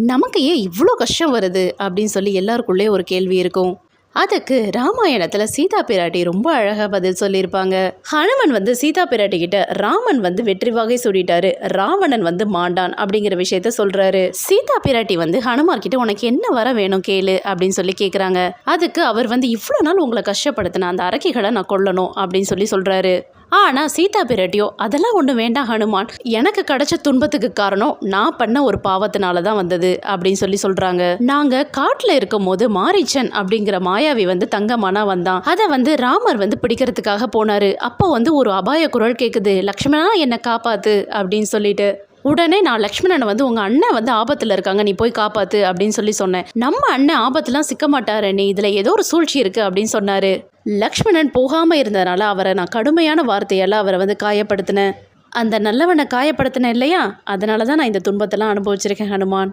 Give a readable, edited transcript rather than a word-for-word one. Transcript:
நமக்கு ஏன் இவ்வளோ கஷ்டம் வருது அப்படின்னு சொல்லி எல்லாருக்குள்ளே ஒரு கேள்வி இருக்கும். அதுக்கு ராமாயணத்துல சீதா பிராட்டி ரொம்ப அழகா பதில் சொல்லியிருப்பாங்க. ஹனுமன் சீதா பிராட்டி கிட்ட ராமன் வெற்றி வகை சொல்லிட்டாரு, ராவணன் மாண்டான் அப்படிங்கிற விஷயத்த சொல்றாரு. சீதா பிராட்டி ஹனுமார் கிட்ட உனக்கு என்ன வர வேணும் கேளு அப்படின்னு சொல்லி கேக்குறாங்க. அதுக்கு அவர் இவ்வளவு நாள் உங்களை கஷ்டப்படுத்தின அந்த அரக்கிகளை நான் கொல்லணும் அப்படின்னு சொல்லி சொல்றாரு. ஆனா சீதா பிராட்டியோ அதெல்லாம் ஒண்ணு வேண்டாம் ஹனுமான், எனக்கு கிடைச்ச துன்பத்துக்கு காரணம் நான் பண்ண ஒரு பாவத்தினாலதான் வந்தது அப்படின்னு சொல்லி சொல்றாங்க. நாங்க காட்டுல இருக்கும் போது மாரீச்சன் அப்படிங்கிற மாயாவி தங்கமானா வந்தான். அதை ராமர் பிடிக்கிறதுக்காக போனாரு. அப்போ ஒரு அபாய குரல் கேக்குது, லக்ஷ்மணா என்னை காப்பாத்து அப்படின்னு சொல்லிட்டு. உடனே நான் லக்ஷ்மணனை உங்க அண்ணன் ஆபத்துல இருக்காங்க, நீ போய் காப்பாத்து அப்படின்னு சொல்லி சொன்னேன். நம்ம அண்ணன் ஆபத்துலாம் சிக்க மாட்டாரு, நீ இதுல ஏதோ ஒரு சூழ்ச்சி இருக்கு அப்படின்னு சொன்னாரு. லக்ஷ்மணன் போகாம இருந்ததுனால அவரை நான் கடுமையான வார்த்தையால அவரை காயப்படுத்தினேன். அந்த நல்லவனை காயப்படுத்தினேன் இல்லையா, அதனாலதான் நான் இந்த துன்பத்தெல்லாம் அனுபவிச்சிருக்கேன் ஹனுமான்.